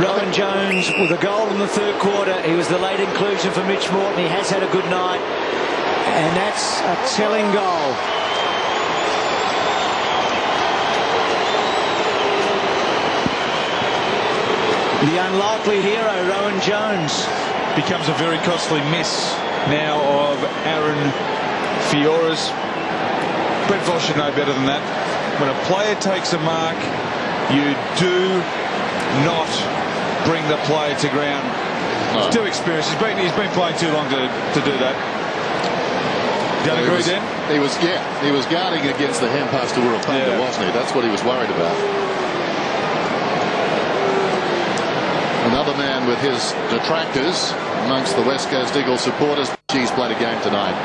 Rowan Jones with a goal in the third quarter. He was the late inclusion for Mitch Morton. He has had a good night, and that's a telling goal. The unlikely hero, Rowan Jones, becomes a very costly miss now of Aaron Fiora's. Brentford should know better than that. When a player takes a mark, you do not bring the player to ground. No. He's too experienced. He's been playing too long to do that. Don't agree, Dan? He was guarding against the hand pass to Wirapunda, wasn't he? That's what he was worried about. Another man with his detractors amongst the West Coast Eagles supporters. He's played a game tonight.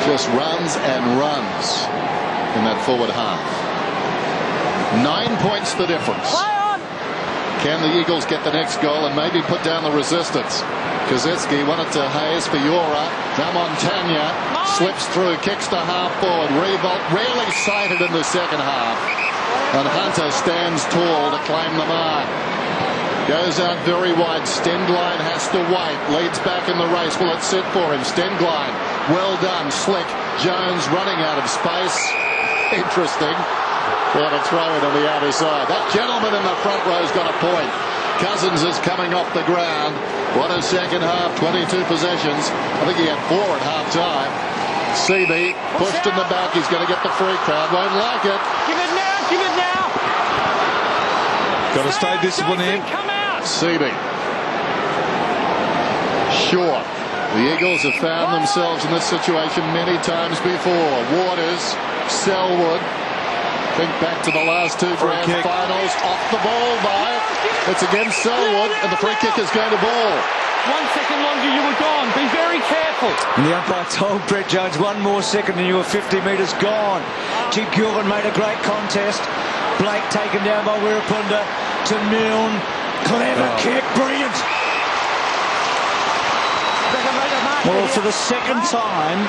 Just runs and runs in that forward half. 9 points the difference. Can the Eagles get the next goal and maybe put down the resistance? Kozeski won it to Hayes. Fiora. Now Montagna slips through, kicks to half forward. Revolt rarely sighted in the second half. And Hunter stands tall to claim the mark. Goes out very wide. Stenglein has to wait. Leads back in the race. Will it sit for him? Stenglein. Well done. Slick. Jones running out of space. Interesting. What a throw in on the outer side. That gentleman in the front row's got a point. Cousins is coming off the ground. What a second half. 22 possessions. I think he had 4 at half time. Seaby pushed in the back. He's going to get the free crowd. Won't like it. Give it now. Give it now. Got to stay disciplined here. Seaby. Short. The Eagles have found themselves in this situation many times before. Waters, Selwood. Think back to the last 2 grand finals. Off the ball by. It's against Selwood, and the free kick is going to ball. 1 second longer, you were gone. Be very careful. And the umpire told Brett Jones 1 more second and you were 50 metres gone. Jim Gilbert made a great contest. Blake taken down by Wirapunda to Milne. Clever kick, brilliant. Well, for the second time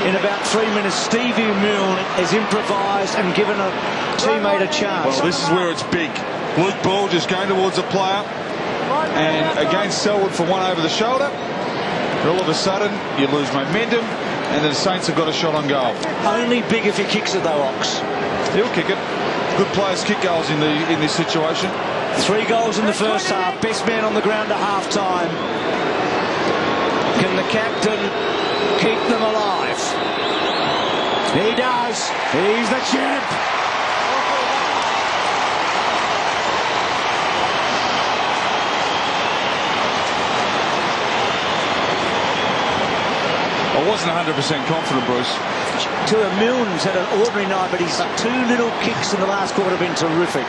in about 3 minutes, Stevie Milne has improvised and given a teammate a chance. Well, this is where it's big. Luke Ball just going towards the player, and against Selwood for one over the shoulder. And all of a sudden, you lose momentum, and the Saints have got a shot on goal. Only big if he kicks it, though, Ox. He'll kick it. Good players kick goals in this situation. 3 goals in the first half. Best man on the ground at half-time. Can the captain keep them alive? He does. He's the champ. I wasn't 100% confident, Bruce. Milne's had an ordinary night, but his 2 little kicks in the last quarter have been terrific.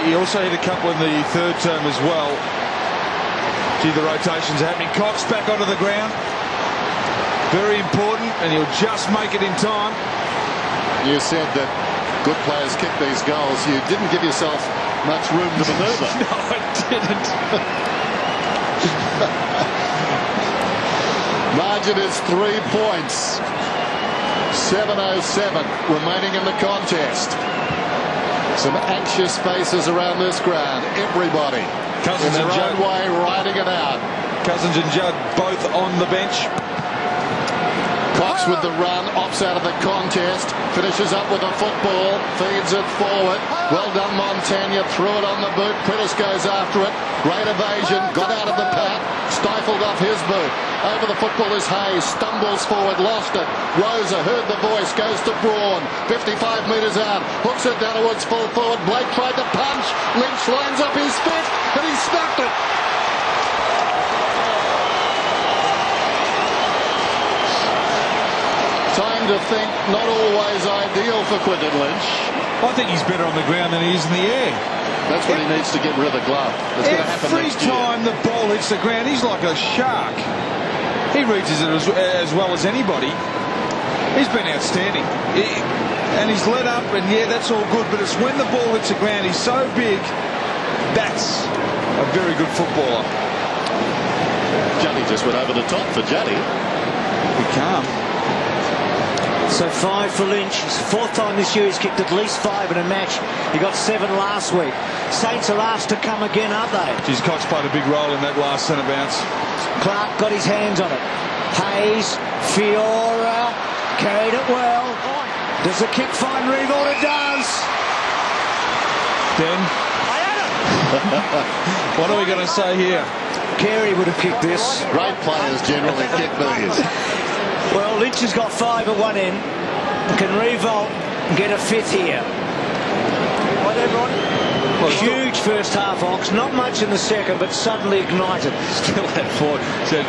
He also hit a couple in the third term as well. Gee, the rotations are happening. Cox back onto the ground. Very important, and he'll just make it in time. You said that good players kick these goals. You didn't give yourself much room to maneuver. No, I didn't. Margin is 3 points. 7:07 remaining in the contest. Some anxious faces around this ground. Everybody Cousins in their and own Judd. way riding it out. Cousins and Judd both on the bench. Cox with the run, opts out of the contest, finishes up with a football, feeds it forward. Well done, Montagna, threw it on the boot. Prittis goes after it. Great evasion, got out of the pack, stifled off his boot. Over the football is Hayes, stumbles forward, lost it. Rosa heard the voice, goes to Braun, 55 metres out, hooks it down towards full forward. Blake tried to punch, Lynch lines up his fist, and he snapped it. Time to think, not always ideal for Quinton Lynch. I think he's better on the ground than he is in the air. That's when he needs to get rid of the glove. It's going to happen Every next year. time the ball hits the ground, he's like a shark. He reaches it as well as anybody. He's been outstanding. And he's let up, and yeah, that's all good, but it's when the ball hits the ground, he's so big. That's a very good footballer. Juddy just went over the top for Juddy. Be calm. So 5 for Lynch. It's the 4th time this year he's kicked at least 5 in a match. He got 7 last week. Saints are asked to come again, aren't they? Geez, Cox played a big role in that last centre bounce. Clark got his hands on it. Hayes, Fiora, carried it well. Does the kick find Revolt? It does. Ben, what are we going to say here? Carey would have kicked this. Great players generally kick these. Well, Lynch has got 5 at one end. Can Revolt get a 5th here? Huge first half, Ox. Not much in the second, but suddenly ignited. Still had 4. Said,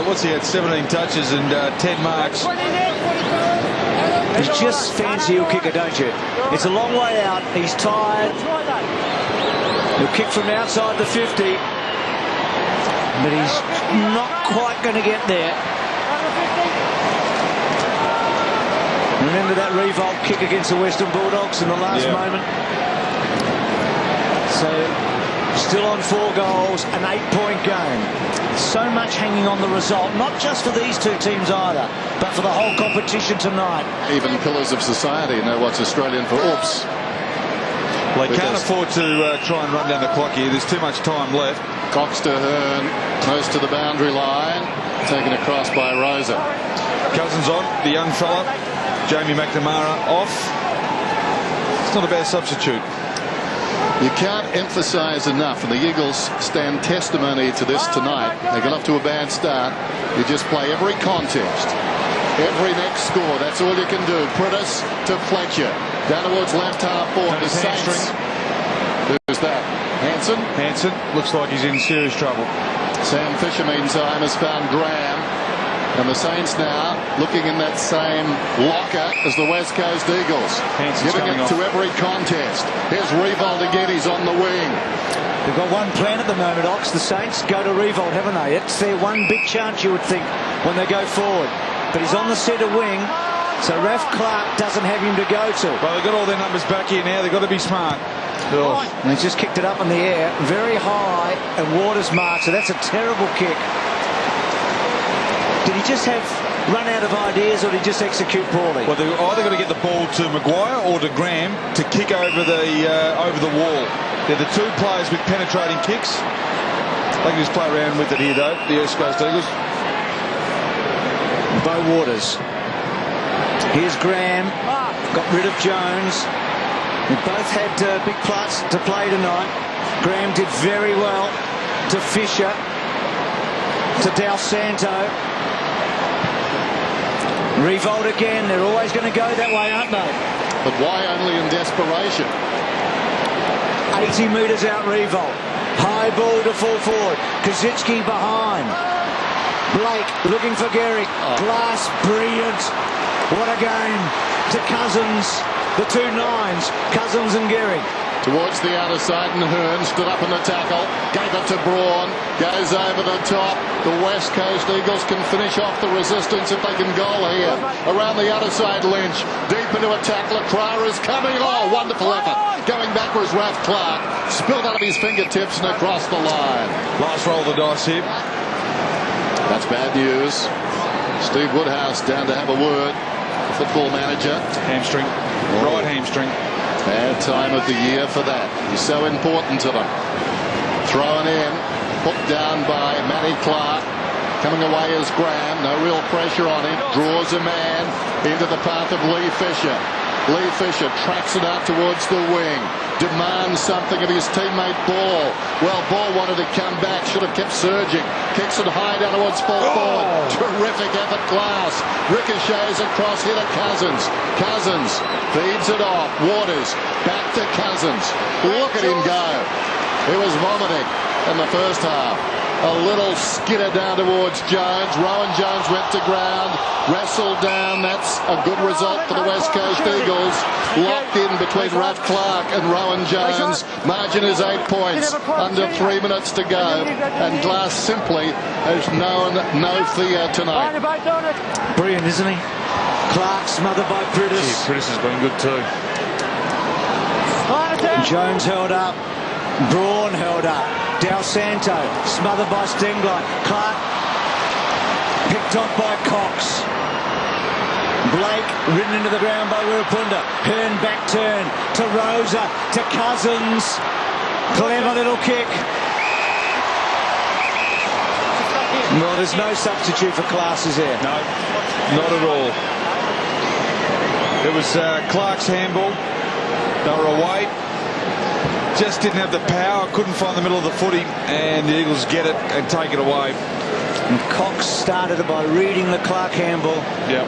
what's he had? 17 touches and 10 marks. You just fancy he'll kick it, don't you? It's a long way out. He's tired. He'll kick from outside the 50. But he's not quite going to get there. Remember that Revolt kick against the Western Bulldogs in the last moment? So, still on 4 goals, an 8-point game. So much hanging on the result, not just for these two teams either, but for the whole competition tonight. Even pillars of society know what's Australian for oops. Well, they can't afford to try and run down the clock here. There's too much time left. Cox to Hearn, close to the boundary line, taken across by Rosa. Cousins on, the young fella. Jamie McNamara off. It's not a bad substitute. You can't emphasise enough, and the Eagles stand testimony to this tonight. They got off to a bad start. You just play every contest, every next score. That's all you can do. Pritis to Fletcher, down towards left half forward. The Saints. Who's that? Hanson looks like he's in serious trouble. Sam Fisher, meantime, has found Graham. And the Saints now looking in that same locker as the West Coast Eagles. Giving it to every contest. Here's Revolt again. He's on the wing. They've got one plan at the moment, Ox. The Saints go to Revolt, haven't they? It's their one big chance, you would think, when they go forward. But he's on the centre wing, so Raf Clark doesn't have him to go to. Well, they've got all their numbers back here now. They've got to be smart. Oh. And he's just kicked it up in the air, very high, and Waters marks. So that's a terrible kick. Did he just have run out of ideas, or did he just execute poorly? Well, they've either got to get the ball to Maguire or to Graham to kick over the wall. They're the two players with penetrating kicks. They can just play around with it here, though, the East Coast Eagles. Bo Waters. Here's Graham. Got rid of Jones. They both had big parts to play tonight. Graham did very well to Fisher, to Del Santo. Revolt again. They're always going to go that way, aren't they? But why only in desperation? 80 metres out Revolt. High ball to full forward. Kazitsky behind. Blake looking for Gehrig. Glass, brilliant. What a game. To Cousins. The 2 9s. Cousins and Gehrig. Towards the outer side, and Hearn stood up in the tackle, gave it to Braun, goes over the top. The West Coast Eagles can finish off the resistance if they can goal here. Around the other side, Lynch, deep into attack. Lacroix is coming. Oh, wonderful effort. Going backwards, Raf Clark, spilled out of his fingertips and across the line. Last roll of the dice here. That's bad news. Steve Woodhouse down to have a word. The football manager. Hamstring. Right hamstring. Bad time of the year for that. He's so important to them. Thrown in, put down by Matty Clark. Coming away is Graham. No real pressure on him. Draws a man into the path of Lee Fisher. Lee Fisher tracks it out towards the wing. Demands something of his teammate Ball. Well, Ball wanted to come back. Should have kept surging. Kicks it high down towards full forward. Terrific effort, Glass. Ricochets across here to Cousins. Cousins feeds it off. Waters back to Cousins. Look at him go. He was vomiting in the first half. A little skitter down towards Jones. Rowan Jones went to ground. Wrestled down. That's a good result for the West Coast Eagles. Locked in between Raf Clark and Rowan Jones. Margin is 8 points. Under 3 minutes to go. And Glass simply has known no fear tonight. Brilliant, isn't he? Clark smothered by Pritis. Gee, Pritis has been good too. Jones held up. Braun held up. Del Santo smothered by Stenglein. Clark picked off by Cox. Blake ridden into the ground by Wirapunda. Hearn back turn to Rosa, to Cousins. Clever little kick. Well, there's no substitute for class, is there? No, not at all. It was Clark's handball. They were away. Just didn't have the power. Couldn't find the middle of the footy. And the Eagles get it and take it away. And Cox started it by reading the Clark handball. Yep.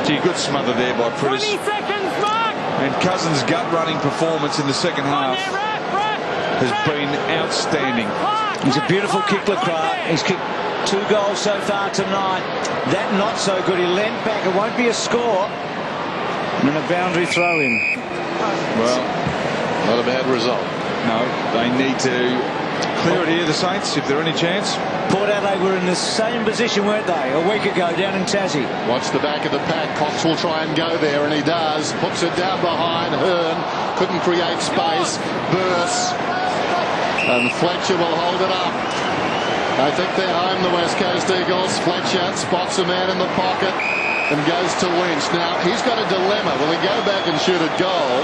Gee, good smother there by Pritis. 20 seconds, Mark. And Cousins' gut-running performance in the second half has been outstanding. He's a beautiful kick, Clark. He's kicked 2 goals so far tonight. That not so good. He leant back. It won't be a score. And a boundary throw in. Well, not a bad result. No, they need to clear it here, the Saints, if they're any chance. Port Adelaide were in the same position, weren't they, a week ago down in Tassie? Watch the back of the pack. Cox will try and go there, and he does. Puts it down behind Hearn. Couldn't create space. Burst. And Fletcher will hold it up. I think they're home, the West Coast Eagles. Fletcher spots a man in the pocket and goes to Lynch. Now, he's got a dilemma. Will he go back and shoot a goal?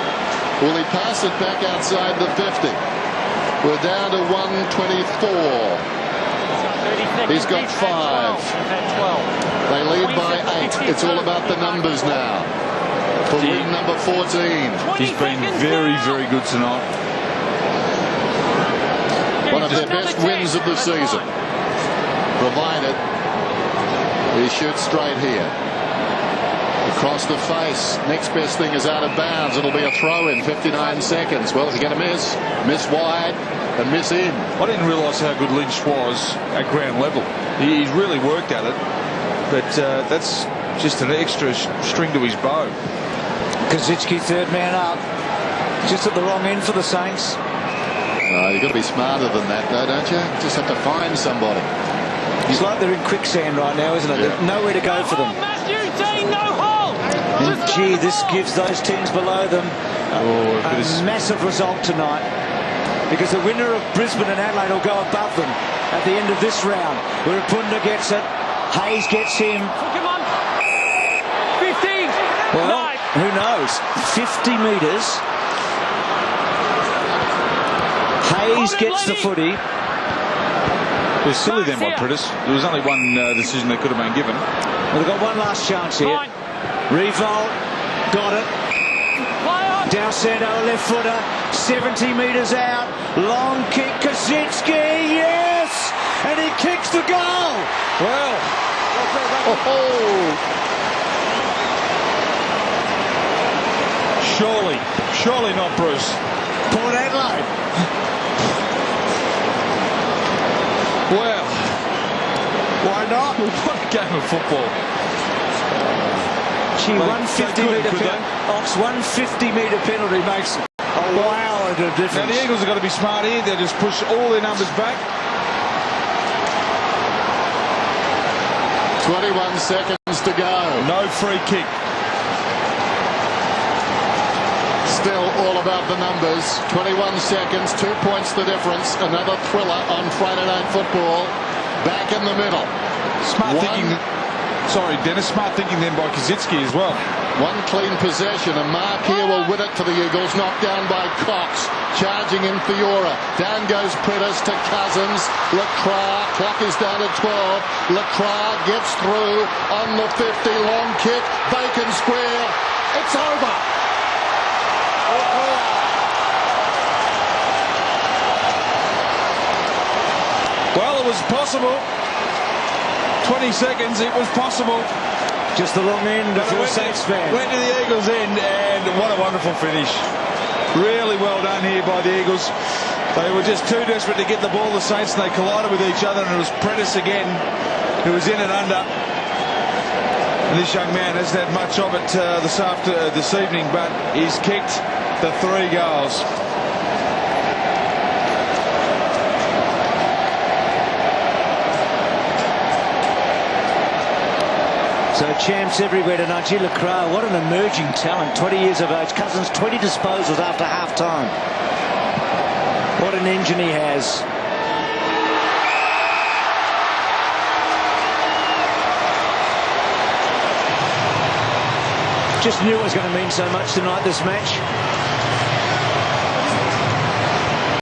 Will he pass it back outside the 50? We're down to 124. He's got 5. They lead by 8. It's all about the numbers now. For win number 14. He's been very, very good tonight. One of their best wins of the season. Provided he shoots straight here. Across the face. Next best thing is out of bounds. It'll be a throw in 59 seconds. Well, is he going to miss? Miss wide and miss in. I didn't realise how good Lynch was at ground level. He's really worked at it. But that's just an extra string to his bow. Kazitsky third man up. Just at the wrong end for the Saints. You've got to be smarter than that, though, don't you? Just have to find somebody. It's like they're in quicksand right now, isn't it? Yeah. There's nowhere to go for them. And gee, this gives those teams below them a massive result tonight. Because the winner of Brisbane and Adelaide will go above them at the end of this round. Wirapunda gets it. Hayes gets him. Come on. 15. Well, who knows? 50 metres. Hayes gets the footy. It was silly then by Pritis. There was only one decision they could have been given. Well, they've got one last chance here. Revolt, got it. Dalsando, left footer, 70 metres out. Long kick, Kazitsky, yes! And he kicks the goal. Well, surely not Bruce. Port Adelaide. Well, why not? What a game of football. Gee, 150-metre penalty. Ox, 150-metre penalty makes a world of difference. Now the Eagles have got to be smart here. They just push all their numbers back. 21 seconds to go. No free kick. Still all about the numbers. 21 seconds, 2 points the difference. Another thriller on Friday Night Football. Back in the middle. Smart thinking. Sorry, Dennis. Smart thinking then by Kazitsky as well. One clean possession. A mark here will win it to the Eagles. Knocked down by Cox. Charging in Fiora. Down goes Pritis to Cousins. Lacroix. Clock is down to 12. Lacroix gets through on the 50. Long kick. Bacon square. It's over. Well, it was possible. 20 seconds, it was possible. Just the wrong end of the Saints fan. Went to the Eagles' end, and what a wonderful finish. Really well done here by the Eagles. They were just too desperate to get the ball, the Saints, and they collided with each other, and it was Pritis again who was in and under. And this young man hasn't had much of it this evening, but he's kicked the 3 goals. So champs everywhere tonight. Gee, Lacroix, what an emerging talent. 20 years of age. Cousins 20 disposals after half time. What an engine he has. Just knew it was going to mean so much tonight, this match.